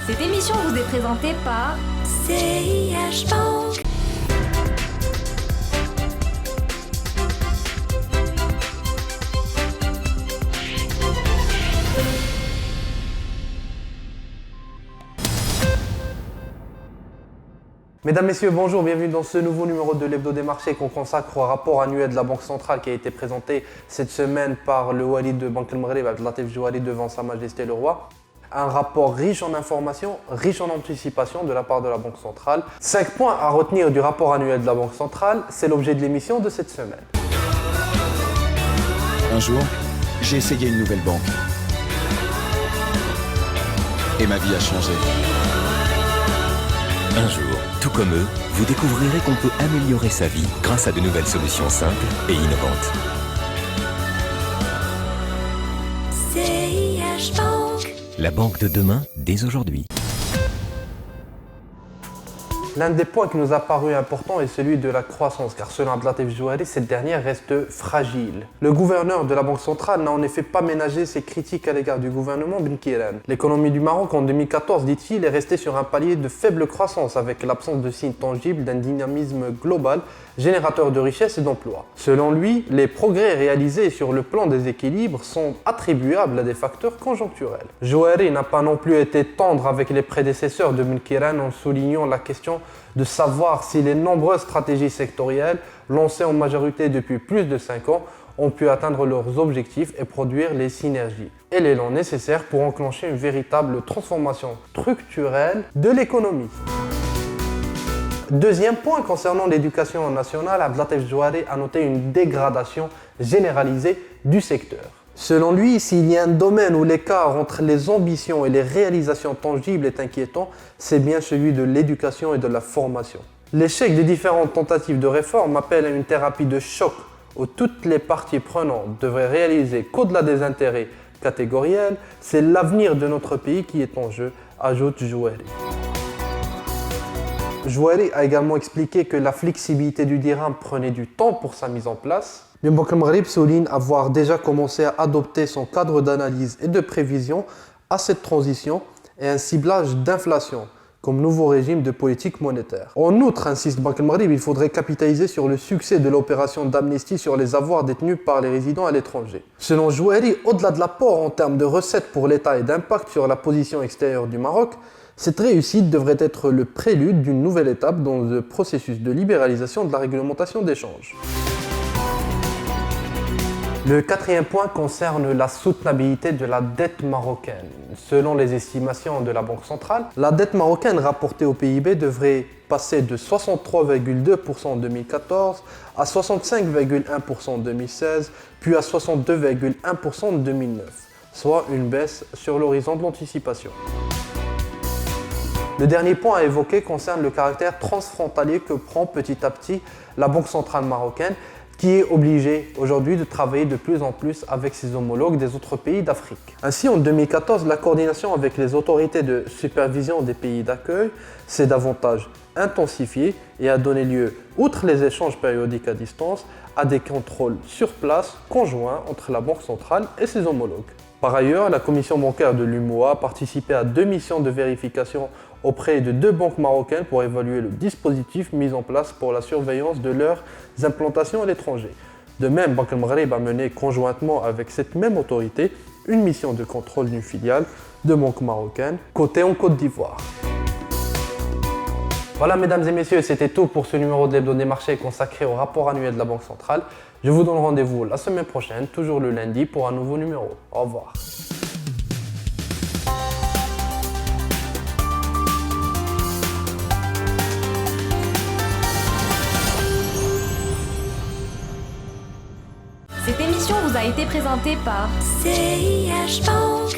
Cette émission vous est présentée par CIH Bank. Mesdames, Messieurs, bonjour, bienvenue dans ce nouveau numéro de l'Hebdo des marchés qu'on consacre au rapport annuel de la Banque centrale qui a été présenté cette semaine par le Wali de Banque El Maghreb, Abdelatif Jouari, devant Sa Majesté le Roi. Un rapport riche en informations, riche en anticipation de la part de la Banque centrale. 5 points à retenir du rapport annuel de la Banque centrale, c'est l'objet de l'émission de cette semaine. Un jour, j'ai essayé une nouvelle banque. Et ma vie a changé. Un jour, tout comme eux, vous découvrirez qu'on peut améliorer sa vie grâce à de nouvelles solutions simples et innovantes. CIH Bank. La banque de demain, dès aujourd'hui. L'un des points qui nous a paru important est celui de la croissance, car selon Abdelatif Jouari, cette dernière reste fragile. Le gouverneur de la Banque centrale n'a en effet pas ménagé ses critiques à l'égard du gouvernement Ben Kiran. L'économie du Maroc en 2014, dit-il, est restée sur un palier de faible croissance, avec l'absence de signes tangibles d'un dynamisme global générateur de richesse et d'emplois. Selon lui, les progrès réalisés sur le plan des équilibres sont attribuables à des facteurs conjoncturels. Jouari n'a pas non plus été tendre avec les prédécesseurs de Ben Kiran en soulignant la question de savoir si les nombreuses stratégies sectorielles, lancées en majorité depuis plus de 5 ans, ont pu atteindre leurs objectifs et produire les synergies et l'élan nécessaire pour enclencher une véritable transformation structurelle de l'économie. Deuxième point, concernant l'éducation nationale, Abdelatif Jouari a noté une dégradation généralisée du secteur. Selon lui, s'il y a un domaine où l'écart entre les ambitions et les réalisations tangibles est inquiétant, c'est bien celui de l'éducation et de la formation. L'échec des différentes tentatives de réforme appelle à une thérapie de choc où toutes les parties prenantes devraient réaliser qu'au-delà des intérêts catégoriels, c'est l'avenir de notre pays qui est en jeu, ajoute Jouari. Jouari a également expliqué que la flexibilité du dirham prenait du temps pour sa mise en place. Le Banque El Maghreb souligne avoir déjà commencé à adopter son cadre d'analyse et de prévision à cette transition et un ciblage d'inflation comme nouveau régime de politique monétaire. En outre, insiste Banque El Maghreb, il faudrait capitaliser sur le succès de l'opération d'amnistie sur les avoirs détenus par les résidents à l'étranger. Selon Jouari, au-delà de l'apport en termes de recettes pour l'État et d'impact sur la position extérieure du Maroc, cette réussite devrait être le prélude d'une nouvelle étape dans le processus de libéralisation de la réglementation d'échange. Le quatrième point concerne la soutenabilité de la dette marocaine. Selon les estimations de la Banque centrale, la dette marocaine rapportée au PIB devrait passer de 63,2% en 2014 à 65,1% en 2016, puis à 62,1% en 2009, soit une baisse sur l'horizon de l'anticipation. Le dernier point à évoquer concerne le caractère transfrontalier que prend petit à petit la Banque centrale marocaine, qui est obligée aujourd'hui de travailler de plus en plus avec ses homologues des autres pays d'Afrique. Ainsi, en 2014, la coordination avec les autorités de supervision des pays d'accueil s'est davantage intensifiée et a donné lieu, outre les échanges périodiques à distance, à des contrôles sur place conjoints entre la Banque centrale et ses homologues. Par ailleurs, la commission bancaire de l'UMOA a participé à 2 missions de vérification auprès de 2 banques marocaines pour évaluer le dispositif mis en place pour la surveillance de leurs implantations à l'étranger. De même, Banque El Maghreb a mené conjointement avec cette même autorité une mission de contrôle d'une filiale de banque marocaine cotée en Côte d'Ivoire. Voilà, mesdames et messieurs, c'était tout pour ce numéro de l'Hebdo des marchés consacré au rapport annuel de la Banque centrale. Je vous donne rendez-vous la semaine prochaine, toujours le lundi, pour un nouveau numéro. Au revoir. Cette émission vous a été présentée par CIH Bank.